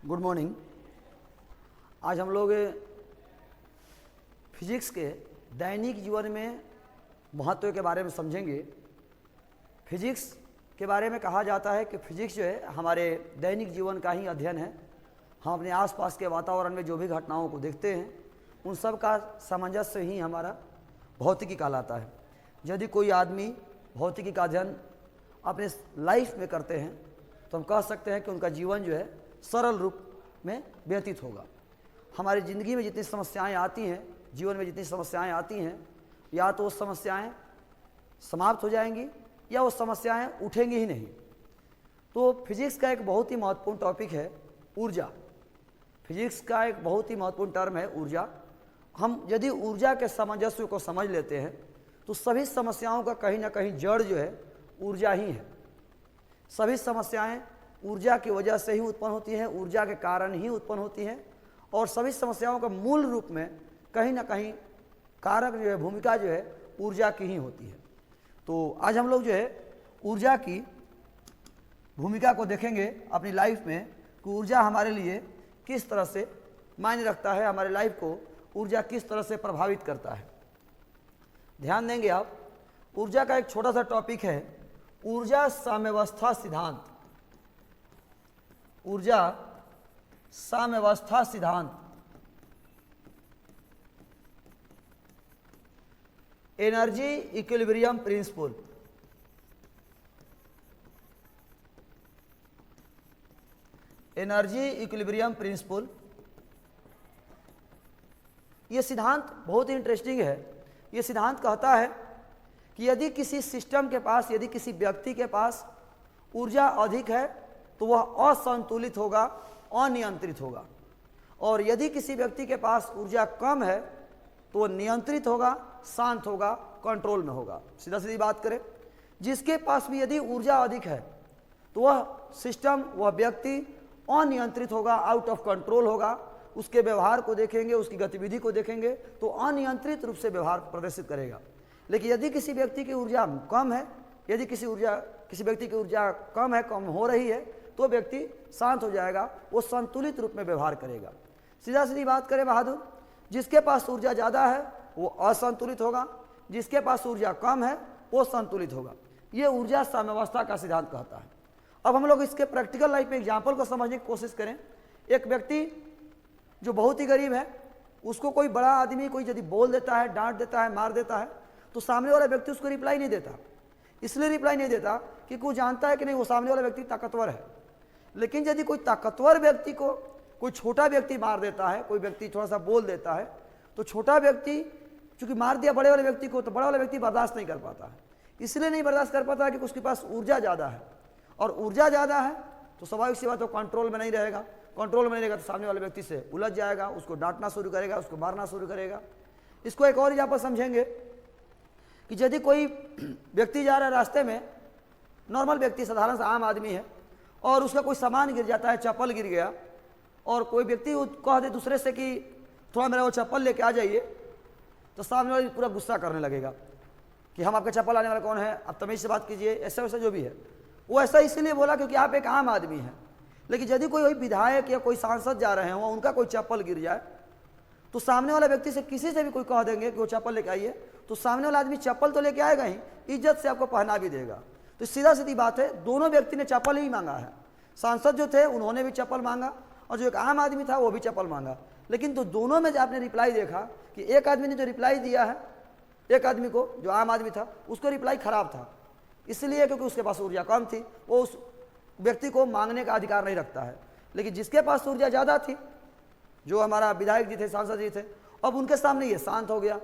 Good morning. आज हम लोग फिजिक्स के दैनिक जीवन में महत्व के बारे में समझेंगे। फिजिक्स के बारे में कहा जाता है कि फिजिक्स जो है हमारे दैनिक जीवन का ही अध्ययन है। हम अपने आसपास के वातावरण में जो भी घटनाओं को देखते हैं उन सब का सामंजस्य ही हमारा भौतिकी कहलाता है। यदि कोई आदमी भौतिकी का अध्ययन अपने लाइफ में करते हैं तो हम कह सकते हैं कि उनका जीवन जो है सरल रूप में व्यतीत होगा। हमारी ज़िंदगी में जितनी समस्याएं आती हैं, जीवन में जितनी समस्याएं आती हैं, या तो वो समस्याएं समाप्त हो जाएंगी या वो समस्याएं उठेंगी ही नहीं। तो फिजिक्स का एक बहुत ही महत्वपूर्ण टॉपिक है ऊर्जा। फिजिक्स का एक बहुत ही महत्वपूर्ण टर्म है ऊर्जा। हम यदि ऊर्जा के सामंजस्य को समझ लेते हैं तो सभी समस्याओं का कहीं ना कहीं जड़ जो है ऊर्जा ही है। सभी समस्याएं ऊर्जा की वजह से ही उत्पन्न होती हैं, ऊर्जा के कारण ही उत्पन्न होती हैं, और सभी समस्याओं का मूल रूप में कहीं ना कहीं कारक जो है, भूमिका जो है ऊर्जा की ही होती है। तो आज हम लोग जो है ऊर्जा की भूमिका को देखेंगे अपनी लाइफ में कि ऊर्जा हमारे लिए किस तरह से मायने रखता है, हमारे लाइफ को ऊर्जा किस तरह से प्रभावित करता है। ध्यान देंगे आप, ऊर्जा का एक छोटा सा टॉपिक है ऊर्जा साम्यावस्था सिद्धांत। ऊर्जा साम्यावस्था सिद्धांत, energy equilibrium principal. Energy equilibrium principal, यह सिद्धांत बहुत ही इंटरेस्टिंग है। यह सिद्धांत कहता है कि यदि किसी सिस्टम के पास, यदि किसी व्यक्ति के पास ऊर्जा अधिक है तो वह असंतुलित होगा, अनियंत्रित होगा, और यदि किसी व्यक्ति के पास ऊर्जा कम है तो वह नियंत्रित होगा, शांत होगा, कंट्रोल में होगा। सीधा सीधी बात करें, जिसके पास भी यदि ऊर्जा अधिक है तो वह सिस्टम, वह व्यक्ति अनियंत्रित होगा, आउट ऑफ कंट्रोल होगा। उसके व्यवहार को देखेंगे, उसकी गतिविधि को देखेंगे तो अनियंत्रित रूप से व्यवहार प्रदर्शित करेगा। लेकिन यदि किसी व्यक्ति की ऊर्जा कम है, यदि किसी व्यक्ति की ऊर्जा कम है, कम हो रही है, तो व्यक्ति शांत हो जाएगा, वो संतुलित रूप में व्यवहार करेगा। सीधा सीधी बात करें बहादुर, जिसके पास ऊर्जा ज़्यादा है वो असंतुलित होगा, जिसके पास ऊर्जा कम है वो संतुलित होगा। ये ऊर्जा साम्यावस्था का सिद्धांत कहता है। अब हम लोग इसके प्रैक्टिकल लाइफ में एग्जाम्पल को समझने की कोशिश करें। एक व्यक्ति जो बहुत ही गरीब है, उसको कोई बड़ा आदमी कोई यदि बोल देता है, डांट देता है, मार देता है, तो सामने वाला व्यक्ति उसको रिप्लाई नहीं देता। इसलिए रिप्लाई नहीं देता कि वो जानता है कि नहीं, वो सामने वाला व्यक्ति ताकतवर है। लेकिन यदि कोई ताकतवर व्यक्ति को कोई छोटा व्यक्ति मार देता है, कोई व्यक्ति थोड़ा सा बोल देता है, तो छोटा व्यक्ति चूंकि मार दिया बड़े वाले व्यक्ति को, तो बड़ा वाला व्यक्ति बर्दाश्त नहीं कर पाता है। इसलिए नहीं बर्दाश्त कर पाता है कि उसके पास ऊर्जा ज़्यादा है, और ऊर्जा ज़्यादा है तो स्वाभाविक सी बात है कंट्रोल में नहीं रहेगा। कंट्रोल में नहीं रहेगा तो सामने वाले व्यक्ति से उलझ जाएगा, उसको डांटना शुरू करेगा, उसको मारना शुरू करेगा। इसको एक और एग्जाम्पल समझेंगे कि यदि कोई व्यक्ति जा रहा है रास्ते में, नॉर्मल व्यक्ति, साधारण सा आम आदमी है, और उसका कोई सामान गिर जाता है, चप्पल गिर गया, और कोई व्यक्ति कह दे दूसरे से कि थोड़ा मेरा वो चप्पल लेके आ जाइए, तो सामने वाले पूरा गुस्सा करने लगेगा कि हम आपका चप्पल आने वाला कौन है, आप तमीज से बात कीजिए, ऐसा वैसा जो भी है। वो ऐसा इसलिए बोला क्योंकि आप एक आम आदमी हैं। लेकिन यदि कोई विधायक या कोई सांसद जा रहे हो, उनका कोई चप्पल गिर जाए, तो सामने वाला व्यक्ति से किसी से भी कोई कह देंगे कि वो चप्पल लेके आइए, तो सामने वाला आदमी चप्पल तो लेके आएगा ही, इज्जत से आपको पहना भी देगा। तो सीधा सीधी बात है, दोनों व्यक्ति ने चप्पल ही मांगा है। सांसद जो थे उन्होंने भी चप्पल मांगा, और जो एक आम आदमी था वो भी चप्पल मांगा। लेकिन तो दोनों में आपने रिप्लाई देखा कि एक आदमी ने जो रिप्लाई दिया है, एक आदमी को, जो आम आदमी था, उसको रिप्लाई खराब था, इसलिए क्योंकि उसके पास ऊर्जा कम थी, वो उस व्यक्ति को मांगने का अधिकार नहीं रखता है। लेकिन जिसके पास ऊर्जा ज़्यादा थी, जो हमारा विधायक जी थे, सांसद जी थे, अब उनके सामने ये शांत हो गया।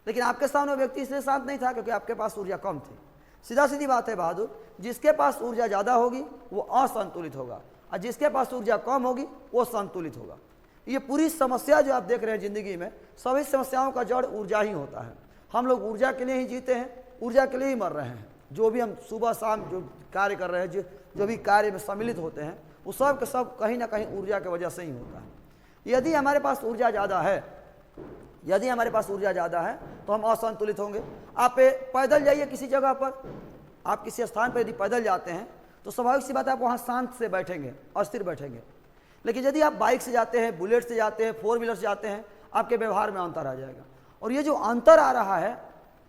लेकिन आपके सामने व्यक्ति इसलिए शांत नहीं था क्योंकि आपके पास ऊर्जा कम थी। सीधा सीधी बात है बहादुर, जिसके पास ऊर्जा ज़्यादा होगी वो असंतुलित होगा, और जिसके पास ऊर्जा कम होगी वो संतुलित होगा। ये पूरी समस्या जो आप देख रहे हैं ज़िंदगी में, सभी समस्याओं का जड़ ऊर्जा ही होता है। हम लोग ऊर्जा के लिए ही जीते हैं, ऊर्जा के लिए ही मर रहे हैं। जो भी हम सुबह शाम जो कार्य कर रहे हैं, जो भी कार्य में सम्मिलित होते हैं, वो सब के सब कहीं ना कहीं ऊर्जा की वजह से ही होता है। यदि हमारे पास ऊर्जा ज़्यादा है, यदि हमारे पास ऊर्जा ज़्यादा है तो हम असंतुलित होंगे। आप पैदल जाइए किसी जगह पर, आप किसी स्थान पर यदि पैदल जाते हैं तो स्वाभाविक सी बात है आप वहाँ शांत से बैठेंगे, अस्थिर बैठेंगे। लेकिन यदि आप बाइक से जाते हैं, बुलेट से जाते हैं, 4 व्हीलर से जाते हैं, आपके व्यवहार में अंतर आ जाएगा। और ये जो अंतर आ रहा है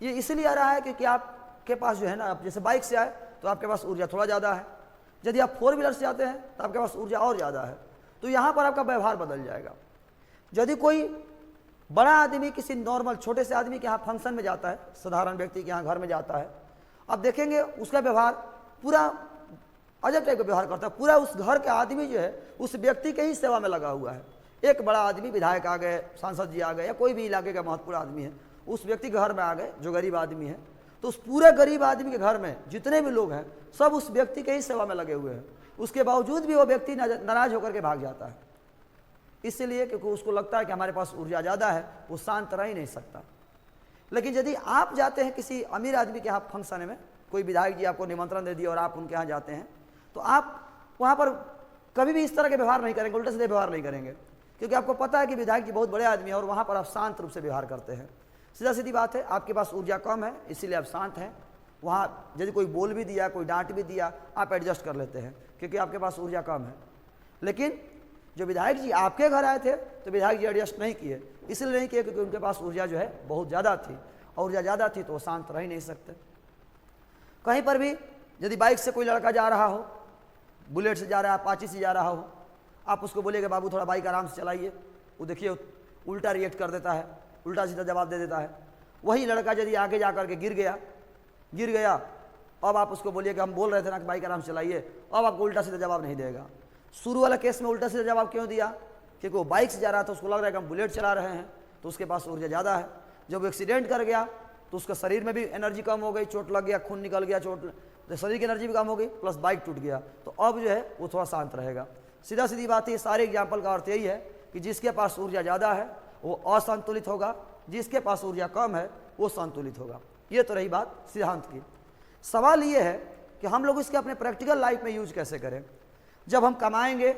ये इसलिए आ रहा है क्योंकि आपके पास जो है ना, आप जैसे बाइक से आए तो आपके पास ऊर्जा थोड़ा ज़्यादा है, यदि आप 4 व्हीलर से जाते हैं तो आपके पास ऊर्जा और ज़्यादा है। तो यहाँ पर आपका व्यवहार बदल जाएगा। यदि कोई बड़ा आदमी किसी नॉर्मल छोटे से आदमी के यहाँ फंक्शन में जाता है, साधारण व्यक्ति के यहाँ घर में जाता है, आप देखेंगे उसका व्यवहार पूरा अजब टाइप का व्यवहार करता है। पूरा उस घर के आदमी जो है उस व्यक्ति के ही सेवा में लगा हुआ है। एक बड़ा आदमी, विधायक आ गए, सांसद जी आ गए, या कोई भी इलाके का महत्वपूर्ण आदमी है, उस व्यक्ति के घर में आ गए जो गरीब आदमी है, तो उस पूरे गरीब आदमी के घर में जितने भी लोग हैं सब उस व्यक्ति के ही सेवा में लगे हुए हैं। उसके बावजूद भी वो व्यक्ति नाराज होकर के भाग जाता है, इसलिए क्योंकि उसको लगता है कि हमारे पास ऊर्जा ज़्यादा है, वो शांत रह ही नहीं सकता। लेकिन यदि आप जाते हैं किसी अमीर आदमी के यहाँ फंक्शन में, कोई विधायक जी आपको निमंत्रण दे दिया और आप उनके यहाँ जाते हैं, तो आप वहाँ पर कभी भी इस तरह के व्यवहार नहीं करेंगे, उल्टे सीधे व्यवहार नहीं करेंगे, क्योंकि आपको पता है कि विधायक जी बहुत बड़े आदमी हैं और वहाँ पर आप शांत रूप से व्यवहार करते हैं। सीधा सीधी बात है, आपके पास ऊर्जा कम है इसीलिए आप शांत हैं। वहाँ यदि कोई बोल भी दिया, कोई डांट भी दिया, आप एडजस्ट कर लेते हैं क्योंकि आपके पास ऊर्जा कम है। लेकिन जो विधायक जी आपके घर आए थे तो विधायक जी एडजस्ट नहीं किए, इसलिए नहीं किए क्योंकि उनके पास ऊर्जा जो है बहुत ज़्यादा थी, और ऊर्जा ज़्यादा थी तो वो शांत रह ही नहीं सकते। कहीं पर भी यदि बाइक से कोई लड़का जा रहा हो, बुलेट से जा रहा है, अपाची से जा रहा हो, आप उसको बोलिएगा बाबू थोड़ा बाइक आराम से चलाइए, वो देखिए उल्टा रिएक्ट कर देता है, उल्टा सीधा जवाब दे देता है। वही लड़का यदि आगे जा कर के गिर गया, अब आप उसको बोलिए कि हम बोल रहे थे ना कि बाइक आराम से चलाइए, अब आपको उल्टा सीधा जवाब नहीं देगा। शुरू वाला केस में उल्टा सीधा जवाब क्यों दिया? क्योंकि वो बाइक से जा रहा था, उसको लग रहा है कि हम बुलेट चला रहे हैं, तो उसके पास ऊर्जा ज़्यादा है। जब वो एक्सीडेंट कर गया तो उसका शरीर में भी एनर्जी कम हो गई, चोट लग गया, खून निकल गया, तो शरीर की एनर्जी भी कम हो गई, प्लस बाइक टूट गया, तो अब जो है वो थोड़ा शांत रहेगा। सीधा सीधी बात है, सारे एग्जाम्पल का अर्थ यही है कि जिसके पास ऊर्जा ज़्यादा है वो असंतुलित होगा, जिसके पास ऊर्जा कम है वो संतुलित होगा। ये तो रही बात सिद्धांत की। सवाल ये है कि हम लोग इसके अपने प्रैक्टिकल लाइफ में यूज कैसे करें। जब हम कमाएंगे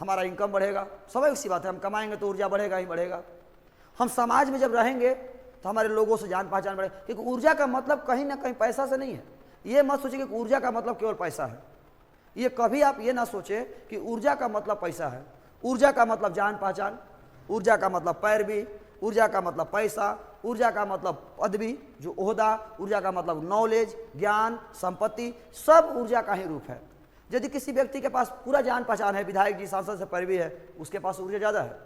हमारा इनकम बढ़ेगा, स्वाभाविक सी बात है, हम कमाएंगे तो ऊर्जा बढ़ेगा ही बढ़ेगा। हम समाज में जब रहेंगे तो हमारे लोगों से जान पहचान बढ़ेगी, क्योंकि ऊर्जा का मतलब कहीं ना कहीं पैसा से नहीं है। ये मत सोचिए कि ऊर्जा का मतलब केवल पैसा है, ये कभी आप ये ना सोचें कि ऊर्जा का मतलब पैसा है। ऊर्जा का मतलब जान पहचान, ऊर्जा का मतलब पैरवी, ऊर्जा का मतलब पैसा, ऊर्जा का मतलब पदवी जो ओहदा, ऊर्जा का मतलब नॉलेज, ज्ञान, संपत्ति, सब ऊर्जा का ही रूप है। यदि किसी व्यक्ति के पास पूरा जान पहचान है, विधायक जी सांसद से पैरवी है, उसके पास ऊर्जा ज़्यादा है।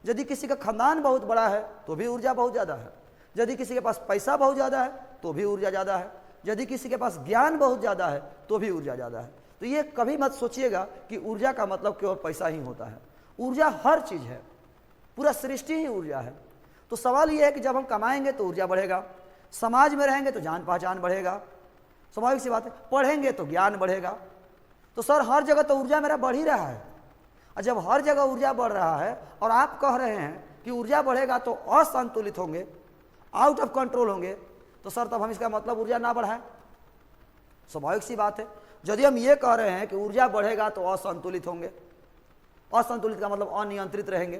यदि किसी का खानदान बहुत बड़ा है तो भी ऊर्जा बहुत ज़्यादा है। यदि किसी के पास पैसा बहुत ज़्यादा है तो भी ऊर्जा ज़्यादा है। यदि किसी के पास ज्ञान बहुत ज़्यादा है तो भी ऊर्जा ज़्यादा है। तो ये कभी मत सोचिएगा कि ऊर्जा का मतलब केवल पैसा ही होता है। ऊर्जा हर चीज़ है, पूरा सृष्टि ही ऊर्जा है। तो सवाल ये है कि जब हम कमाएंगे तो ऊर्जा बढ़ेगा, समाज में रहेंगे तो जान पहचान बढ़ेगा, स्वाभाविक सी बात है, पढ़ेंगे तो ज्ञान बढ़ेगा। तो सर हर जगह तो ऊर्जा मेरा बढ़ ही रहा है, और जब हर जगह ऊर्जा बढ़ रहा है और आप कह रहे हैं कि ऊर्जा बढ़ेगा तो असंतुलित होंगे, आउट ऑफ कंट्रोल होंगे, तो सर तब हम इसका मतलब ऊर्जा ना बढ़ाएं। स्वाभाविक सी बात है, यदि हम ये कह रहे हैं कि ऊर्जा बढ़ेगा तो असंतुलित होंगे, असंतुलित का मतलब अनियंत्रित रहेंगे,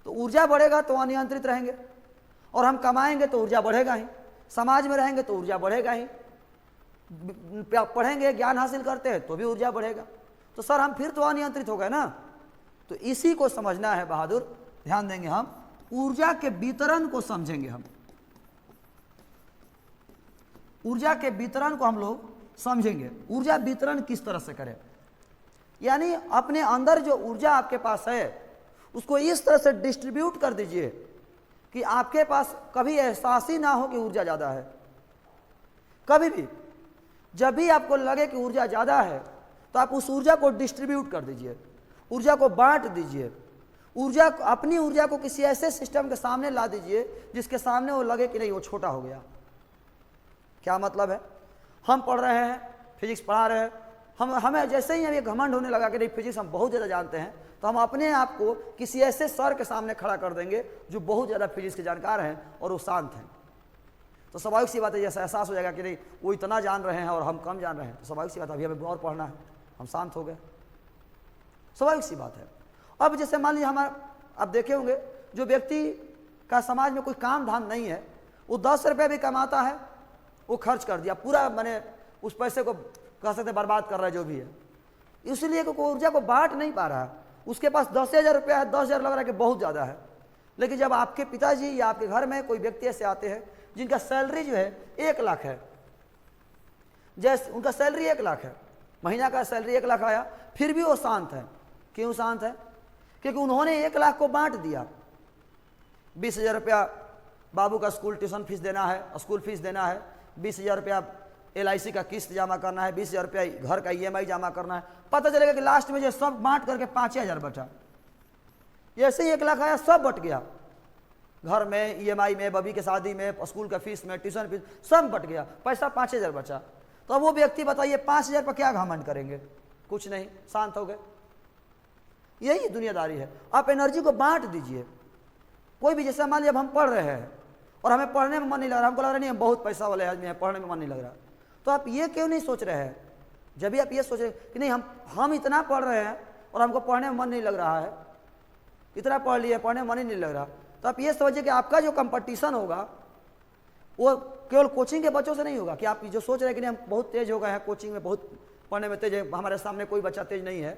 तो ऊर्जा बढ़ेगा तो अनियंत्रित रहेंगे, और हम कमाएंगे तो ऊर्जा बढ़ेगा ही, समाज में रहेंगे तो ऊर्जा बढ़ेगा ही, पढ़ेंगे ज्ञान हासिल करते हैं तो भी ऊर्जा बढ़ेगा, तो सर हम फिर तो अनियंत्रित हो गए ना। तो इसी को समझना है बहादुर, ध्यान देंगे हम, ऊर्जा के वितरण को समझेंगे हम, ऊर्जा के वितरण को हम लोग समझेंगे। ऊर्जा वितरण किस तरह से करें, यानी अपने अंदर जो ऊर्जा आपके पास है उसको इस तरह से डिस्ट्रीब्यूट कर दीजिए कि आपके पास कभी एहसास ही ना हो कि ऊर्जा ज़्यादा है। कभी भी जब भी आपको लगे कि ऊर्जा ज़्यादा है तो आप उस ऊर्जा को डिस्ट्रीब्यूट कर दीजिए, ऊर्जा को बांट दीजिए, अपनी ऊर्जा को किसी ऐसे सिस्टम के सामने ला दीजिए जिसके सामने वो लगे कि नहीं वो छोटा हो गया। क्या मतलब है, हम पढ़ रहे हैं, फिजिक्स पढ़ा रहे हैं, हमें जैसे ही हमें घमंड होने लगा कि नहीं फिजिक्स हम बहुत ज़्यादा जानते हैं, तो हम अपने आप को किसी ऐसे सर के सामने खड़ा कर देंगे जो बहुत ज़्यादा फिजिक्स के जानकार हैं और वो शांत हैं। तो स्वाभाविक सी बात है, जैसा एहसास हो जाएगा कि नहीं वो इतना जान रहे हैं और हम कम जान रहे हैं, तो स्वाभाविक सी बात है अभी हमें और पढ़ना है, हम शांत हो गए, स्वाभाविक सी बात है। अब जैसे मान लीजिए आप देखे होंगे जो व्यक्ति का समाज में कोई काम धाम नहीं है, वो 10 रुपये भी कमाता है, वो खर्च कर दिया पूरा, मैंने उस पैसे को कह सकते बर्बाद कर रहा है जो भी है, इसलिए कि ऊर्जा को बांट नहीं पा रहा है, उसके पास 10,000 रुपया है, 10,000 लग रहा है कि बहुत ज़्यादा है। लेकिन जब आपके पिताजी या आपके घर में कोई व्यक्ति ऐसे आते हैं जिनका सैलरी जो है 1 लाख है, जैसे उनका सैलरी 1 लाख है, महीना का सैलरी 1 लाख आया, फिर भी वो शांत है। क्यों शांत है? क्योंकि उन्होंने 1 लाख को बांट दिया। 20,000 रुपया बाबू का स्कूल ट्यूशन फीस देना है, स्कूल फीस देना है, 20,000 रुपया LIC का किस्त जमा करना है, 20,000 रुपया घर का EMI जमा करना है। पता चलेगा कि लास्ट में जो सब बांट करके 5,000 बचा। जैसे ही 1 लाख आया सब बट गया, घर में EMI में, बबी के शादी में, स्कूल का फीस में, ट्यूशन फीस सब बट गया, पैसा 5,000 बचा। तो अब वो व्यक्ति बताइए 5,000 पर क्या घमंड करेंगे? कुछ नहीं, शांत हो गए। यही दुनियादारी है। आप एनर्जी को बांट दीजिए। कोई भी, जैसे मान लीजिए अब हम पढ़ रहे हैं और हमें पढ़ने में मन नहीं लग रहा, हमको लग रहा नहीं हम बहुत पैसा वाले आदमी हैं, पढ़ने में मन नहीं लग रहा, तो आप ये क्यों नहीं सोच रहे हैं? जब भी आप ये सोच रहे कि नहीं हम इतना पढ़ रहे हैं और हमको पढ़ने में मन नहीं लग रहा है, इतना पढ़ लिए पढ़ने में मन ही नहीं लग रहा, तो आप ये समझिए कि आपका जो कंपटीशन होगा वो केवल कोचिंग के बच्चों से नहीं होगा। कि आप जो सोच रहे हैं कि नहीं हम बहुत तेज हो गए हैं, कोचिंग में बहुत पढ़ने में तेज है, हमारे सामने कोई बच्चा तेज नहीं है,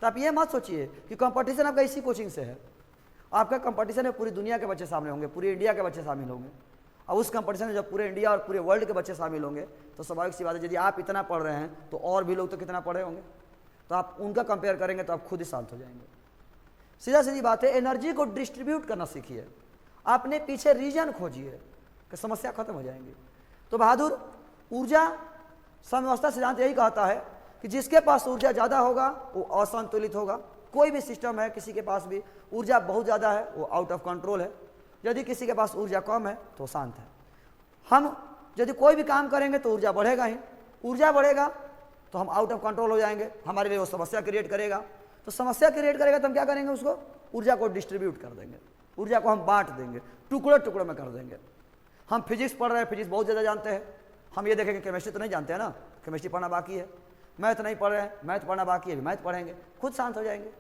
तो आप ये मत सोचिए कि कंपटीशन आपका इसी कोचिंग से है। आपका कंपटीशन है पूरी दुनिया के बच्चे सामने होंगे, पूरी इंडिया के बच्चे शामिल होंगे। और उस कंपटीशन में जब पूरे इंडिया और पूरे वर्ल्ड के बच्चे शामिल होंगे तो स्वाभाविक सी बात है, यदि आप इतना पढ़ रहे हैं तो और भी लोग तो कितना पढ़े होंगे, तो आप उनका कंपेयर करेंगे तो आप खुद ही शांत हो जाएंगे। सीधा सीधी बात है, एनर्जी को डिस्ट्रीब्यूट करना सीखिए, आपने पीछे रीजन खोजिए कि समस्या खत्म हो जाएंगी। तो बहादुर, ऊर्जा समव्यवस्था सिद्धांत यही कहता है कि जिसके पास ऊर्जा ज़्यादा होगा वो असंतुलित होगा। कोई भी सिस्टम है, किसी के पास भी ऊर्जा बहुत ज़्यादा है वो आउट ऑफ कंट्रोल है, यदि किसी के पास ऊर्जा कम है तो शांत है। हम यदि कोई भी काम करेंगे तो ऊर्जा बढ़ेगा ही, ऊर्जा बढ़ेगा तो हम आउट ऑफ कंट्रोल हो जाएंगे, हमारे लिए वो समस्या क्रिएट करेगा। तो समस्या क्रिएट करेगा तो हम क्या करेंगे? उसको ऊर्जा को डिस्ट्रीब्यूट कर देंगे, ऊर्जा को हम बांट देंगे, टुकड़े टुकड़े में कर देंगे। हम फिजिक्स पढ़ रहे हैं, फिजिक्स बहुत ज़्यादा जानते हैं, हम ये देखेंगे केमिस्ट्री तो नहीं जानते हैं ना, केमिस्ट्री पढ़ना बाकी है। मैथ नहीं पढ़ रहे हैं, मैथ पढ़ना बाकी है, मैथ पढ़ेंगे, खुद शांत हो जाएंगे।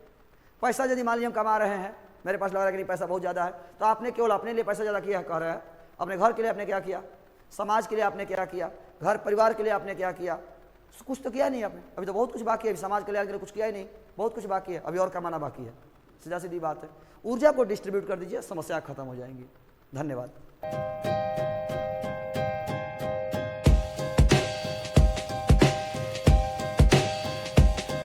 पैसा यदि मान लीजिए हम कमा रहे हैं, मेरे पास लग रहा है कि नहीं पैसा बहुत ज़्यादा है, तो आपने केवल अपने लिए पैसा ज़्यादा किया कह रहे हैं, अपने घर के लिए आपने क्या किया, समाज के लिए आपने क्या किया, घर परिवार के लिए आपने क्या किया? कुछ तो किया नहीं आपने, अभी तो बहुत कुछ बाकी है, अभी समाज के लिए कुछ किया ही नहीं, बहुत कुछ बाकी है, अभी और कमाना बाकी है। सीधा सीधी बात है, ऊर्जा को डिस्ट्रीब्यूट कर दीजिए, समस्या खत्म हो जाएंगी। धन्यवाद।